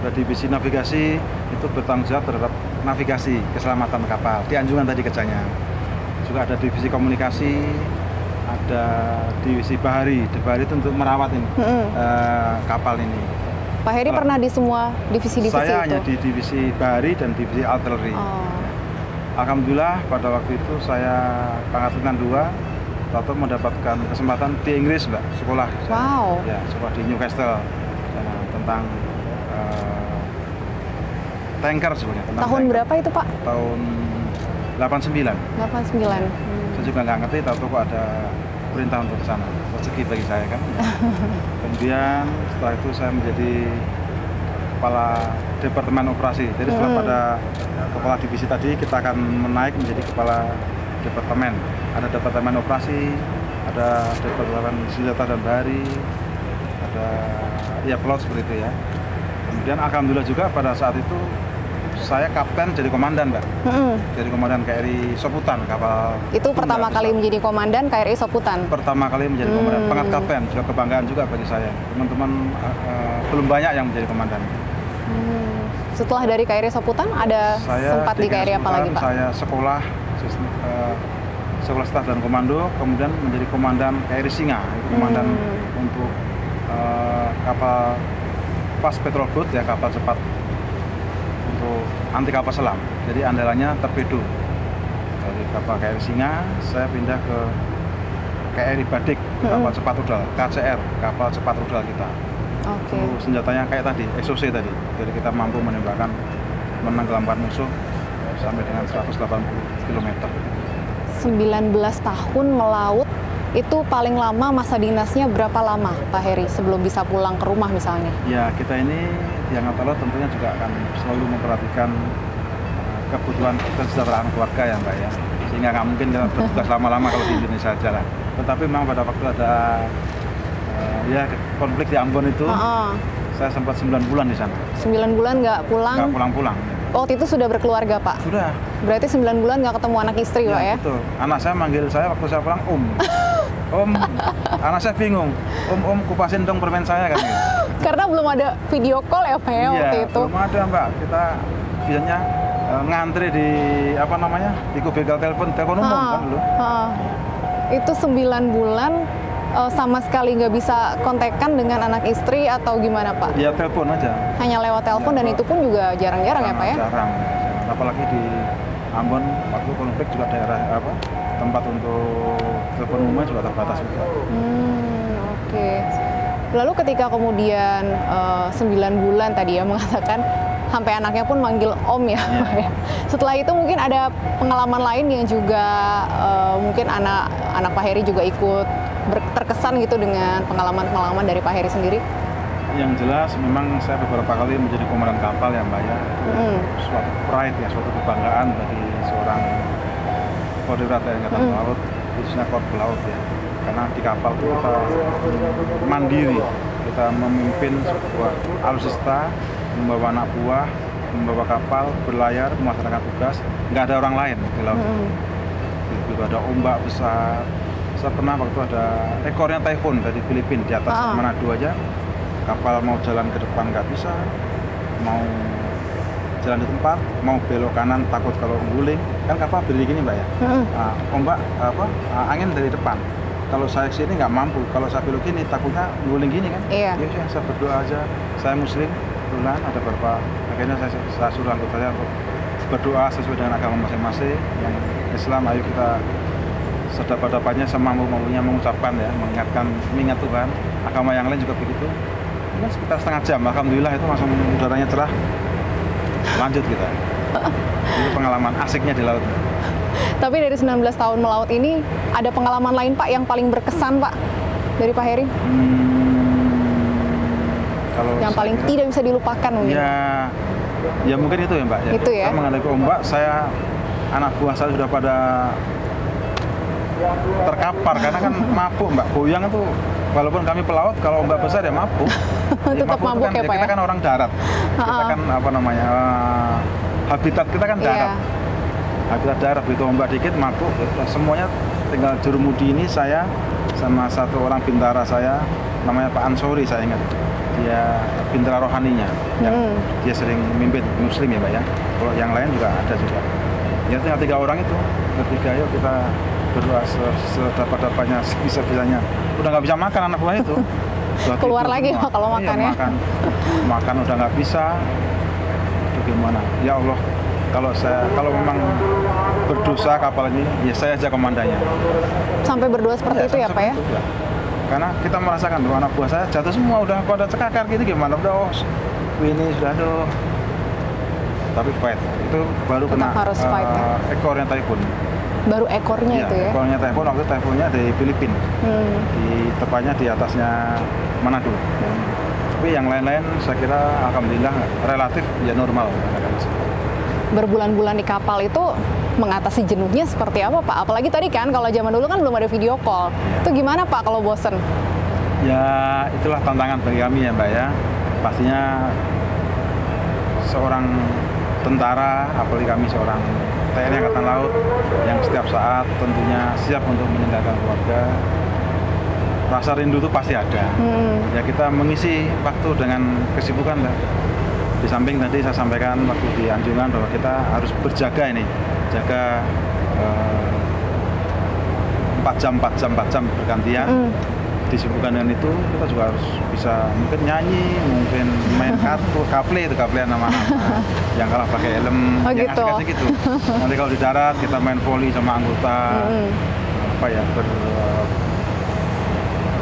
Ada divisi navigasi, itu bertanggung jawab terhadap navigasi keselamatan kapal di Anjungan tadi kerjanya. Juga ada divisi komunikasi, ada divisi bahari. Di bahari itu untuk merawat ini kapal ini. Pak Heri pernah di semua divisi-divisi itu? Saya hanya di divisi bahari dan divisi artileri. Alhamdulillah pada waktu itu saya pangkat bintang 2 atau mendapatkan kesempatan di Inggris, Mbak, sekolah. Wow. Ya, sekolah di Newcastle tentang tanker sebenarnya. Tahun tanker. Berapa itu, Pak? Tahun 89. 89. Saya juga nggak ngerti, tahu kok ada perintah untuk ke sana. Rezeki bagi saya kan. Kemudian setelah itu saya menjadi kepala departemen operasi. Jadi setelah pada kepala divisi tadi, kita akan menaik menjadi kepala departemen. Ada departemen operasi, ada departemen senjata dan bahari, ada ya pelaut seperti itu ya. Kemudian alhamdulillah juga pada saat itu saya kapten jadi komandan, Mbak. Jadi komandan KRI Soputan, kapal. Itu pertama kali menjadi komandan KRI Soputan? Pertama kali menjadi komandan, pangkat kapten, juga kebanggaan juga bagi saya. Teman-teman belum banyak yang menjadi komandan. Setelah dari KRI Soputan, ada sempat di KRI apa lagi, Pak? Saya sekolah staf dan komando, kemudian menjadi komandan KRI Singa, komandan untuk kapal fast patrol boat, ya, kapal cepat untuk anti kapal selam. Jadi andalannya torpedo. Dari kapal KRI Singa, saya pindah ke KRI Badik, kapal cepat rudal, KCR, kapal cepat rudal kita. Oke. Senjatanya kayak tadi, SOC tadi. Jadi kita mampu menembakkan, menenggelamkan musuh sampai dengan 180 km. 19 tahun melaut, itu paling lama masa dinasnya berapa lama, Pak Heri, sebelum bisa pulang ke rumah misalnya? Ya, kita ini di Angkatan Laut tentunya juga akan selalu memperhatikan kebutuhan kesejahteraan keluarga ya, Mbak ya. Sehingga nggak mungkin kita bertugas lama-lama kalau di Indonesia saja lah. Tetapi memang pada waktu ada ya konflik di Ambon itu, saya sempat 9 bulan di sana. 9 bulan nggak pulang? Nggak pulang-pulang. Waktu itu sudah berkeluarga, Pak? Sudah. Berarti 9 bulan nggak ketemu anak istri, Pak ya? Betul. Anak saya manggil saya waktu saya pulang, Om. Om, anak saya bingung. Om, kupasin dong permen saya kan. Karena belum ada video call ya, Pak ya, waktu itu? Belum ada, Mbak. Kita biasanya ngantri di apa namanya, di kubikel telepon umum kan dulu. Itu 9 bulan sama sekali nggak bisa kontekan dengan anak istri atau gimana, Pak? Ya telepon aja. Hanya lewat telepon dan itu pun juga jarang-jarang ya, Pak ya? Jarang. Apalagi di Ambon waktu konflik juga daerah tempat untuk telepon umumnya juga terbatas juga. Oke. Lalu ketika kemudian 9 bulan tadi ya mengatakan sampai anaknya pun manggil Om ya. Setelah itu mungkin ada pengalaman lain yang juga mungkin anak Pak Heri juga ikut terkesan gitu dengan pengalaman-pengalaman dari Pak Heri sendiri? Yang jelas memang saya beberapa kali menjadi komandan kapal ya, Mbak ya. Suatu pride ya, suatu kebanggaan bagi seorang Korwira TNI Angkatan Laut, khususnya Korps Laut ya. Karena di kapal itu kita mandiri, kita memimpin sebuah alutsista, membawa anak buah, membawa kapal, berlayar, melaksanakan tugas, nggak ada orang lain di laut. Begitu ada ombak besar, saya pernah waktu ada ekornya typhoon dari Filipina di atas Manado aja, kapal mau jalan ke depan nggak bisa, mau jalan di tempat, mau belok kanan takut kalau guling, kan kapal berdiri gini, Mbak ya. Ombak angin dari depan. Kalau saya sini nggak mampu, kalau saya belok gini takutnya guling gini kan. Ya, saya berdoa aja. Saya Muslim, kebetulan ada beberapa, akhirnya saya suruh anggota saya untuk berdoa sesuai dengan agama masing-masing. Yang Islam, ayo kita sedapat-dapatnya semampu-mampunya mengucapkan ya, mengingat Tuhan. Agama yang lain juga begitu. Ini sekitar setengah jam, alhamdulillah itu langsung udaranya cerah. Lanjut kita. Itu pengalaman asiknya di laut. Tapi dari 19 tahun melaut ini ada pengalaman lain, Pak, yang paling berkesan, Pak, dari Pak Heri? Kalau yang paling tidak bisa dilupakan mungkin? Ya mungkin itu ya, Mbak. Ya. Itu ya? Saya menghadapi ombak, anak buah saya sudah pada terkapar karena kan mabuk, Mbak. Goyang itu walaupun kami pelaut, kalau ombak besar ya mabuk. Tetap mabuk kan, ya, Pak. Kita kan orang darat. Kita kan habitat kita kan darat. Habitat darat, begitu ombak dikit mabuk. Semuanya tinggal jurumudi ini saya sama satu orang bintara saya namanya Pak Ansori, saya ingat. dia bintara rohaninya, yang dia sering memimpin Muslim ya Mbak ya. Kalau yang lain juga ada juga. Ya tinggal 3 orang itu, bertiga yuk kita berdoa sedapat-dapatnya, sebisa-bisanya. Udah nggak bisa makan anak buah itu. Keluar lagi semua. Kalau makan ya. Makan udah nggak bisa. Bagaimana? Ya Allah, kalau memang berdosa kapal ini, ya saya aja komandannya. Sampai berdoa seperti itu ya Pak ya? Ya. Karena kita merasakan bahwa anak buah saya jatuh semua, udah pada cekakar gitu gimana, udah ini sudah aduh. Tapi fight, itu baru kena harus fight, ekornya typhoon. Baru ekornya itu ya? Ekornya typhoon, waktu typhoonnya di Filipina. Tepatnya di atasnya Manado. Tapi yang lain-lain saya kira alhamdulillah relatif ya normal. Berbulan-bulan di kapal itu mengatasi jenuhnya seperti apa Pak? Apalagi tadi kan kalau zaman dulu kan belum ada video call. Itu gimana Pak kalau bosen? Ya itulah tantangan bagi kami ya Mbak ya. Pastinya seorang tentara, apalagi kami seorang TNI Angkatan Laut yang setiap saat tentunya siap untuk meninggalkan keluarga. Rasa rindu itu pasti ada. Ya kita mengisi waktu dengan kesibukan lah. Di samping tadi saya sampaikan waktu di Anjungan bahwa kita harus berjaga ini, jaga 4 jam bergantian. Disibukkan dengan itu kita juga harus bisa mungkin nyanyi, mungkin main kaple nama-nama yang kalah pakai helm, yang gitu. asik-asik gitu. Nanti kalau di darat kita main voli sama anggota,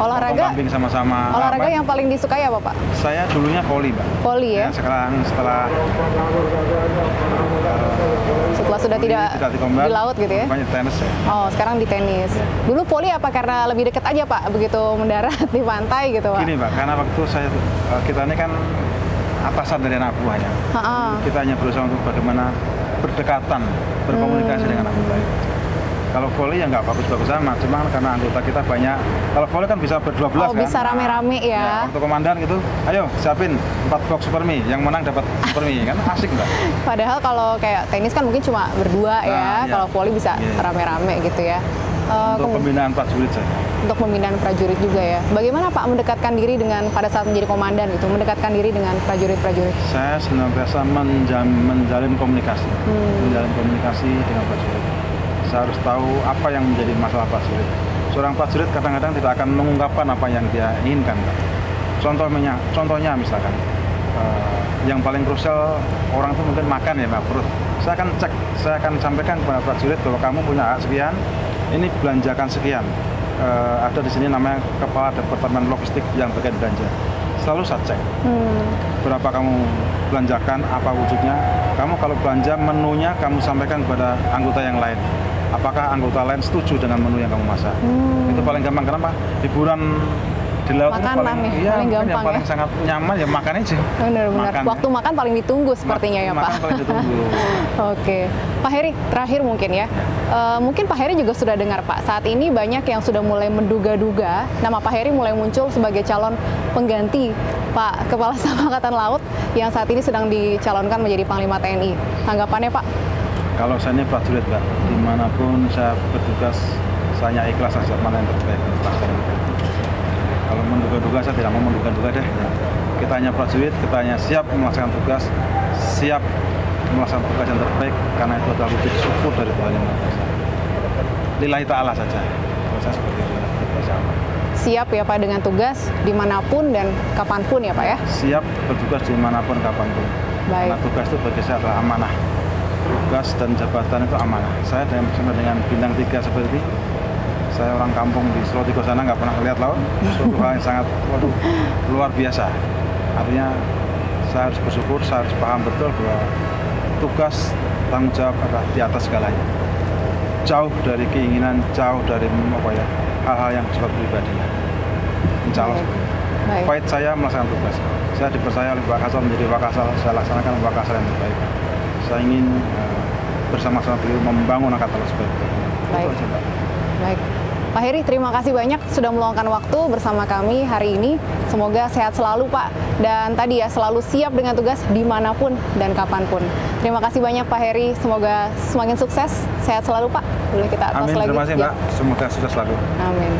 olahraga sama-sama. Olahraga yang paling disukai apa Pak? Saya dulunya voli Mbak. Voli ya? Sekarang setelah sudah tidak di laut gitu ya? Banyak tenis ya. Oh, sekarang di tenis. Dulu voli apa karena lebih dekat aja Pak, begitu mendarat di pantai gitu Pak? Gini Mbak, karena waktu kita ini kan atasan dari anak buahnya. Kita hanya berusaha untuk bagaimana berdekatan, berkomunikasi dengan anggota itu. Kalau volley ya nggak bagus-bagus sama, cuma karena anggota kita banyak. Kalau volley kan bisa ber-12 kan. Bisa rame-rame ya. Waktu komandan gitu, ayo siapin 4 box super mie, yang menang dapat super mie, kan asik Mbak. Padahal kalau kayak tenis kan mungkin cuma berdua ya, kalau volley bisa rame-rame gitu ya. Untuk pembinaan prajurit saja. Untuk pembinaan prajurit juga ya. Bagaimana Pak mendekatkan diri dengan pada saat menjadi komandan itu, mendekatkan diri dengan prajurit-prajurit? Saya senantiasa menjalin komunikasi, dengan prajurit. Saya harus tahu apa yang menjadi masalah prajurit. Seorang prajurit kadang-kadang tidak akan mengungkapkan apa yang dia inginkan. Contohnya misalkan, yang paling krusial orang itu mungkin makan ya Pak, perut. Saya akan sampaikan kepada prajurit bahwa kamu punya hak sekian, ini belanjakan sekian. Ada di sini namanya kepala departemen logistik yang bagian belanja. Selalu saya cek berapa kamu belanjakan, apa wujudnya. Kamu kalau belanja menunya kamu sampaikan kepada anggota yang lain. Apakah anggota lain setuju dengan menu yang kamu masak? Itu paling gampang. Kenapa? Hiburan di laut makan paling gampang yang paling sangat nyaman ya makan aja. Benar-benar. Waktu makan paling ditunggu sepertinya ya Pak. Makan paling ditunggu. Oke, Pak Heri terakhir mungkin ya. Mungkin Pak Heri juga sudah dengar Pak. Saat ini banyak yang sudah mulai menduga-duga nama Pak Heri mulai muncul sebagai calon pengganti Pak Kepala Staf Angkatan Laut yang saat ini sedang dicalonkan menjadi Panglima TNI. Tanggapannya Pak? Kalau saya ini prajurit Pak, dimanapun saya bertugas, saya ikhlas saja mana yang terbaik untuk bangsa dan negara. Kalau menduga-duga saya tidak mau menduga-duga deh. Kita hanya prajurit, kita hanya siap melaksanakan tugas, siap melaksanakan tugas yang terbaik karena itu adalah wujud syukur dari Tuhan Yang Maha Kuasa. Lillahi ta'ala saja. Kalau saya seperti itu. Siap ya Pak dengan tugas dimanapun dan kapanpun ya Pak ya? Siap bertugas dimanapun kapanpun. Baik. Karena tugas itu bagi saya adalah amanah. Tugas dan jabatan itu amanah. Saya dengan bintang 3 seperti ini, saya orang kampung di Solotigo sana nggak pernah lihat laut. Suatu hal yang sangat luar biasa. Artinya saya harus bersyukur, saya harus paham betul bahwa tugas tanggung jawab adalah di atas segalanya. Jauh dari keinginan, jauh dari hal-hal yang bersifat pribadi. Insya Allah. Fight saya melaksanakan tugas. Saya dipercaya oleh Pak Kasal menjadi Wakasal, saya laksanakan Wakasal yang terbaik. Saya ingin bersama-sama beliau membangun angkatan laut sebaik-baiknya. Baik. Pak Heri, terima kasih banyak sudah meluangkan waktu bersama kami hari ini. Semoga sehat selalu Pak. Dan tadi ya selalu siap dengan tugas dimanapun dan kapanpun. Terima kasih banyak Pak Heri. Semoga semakin sukses. Sehat selalu Pak. Boleh kita tos lagi. Amin. Terima kasih Mbak. Semoga sukses selalu. Amin.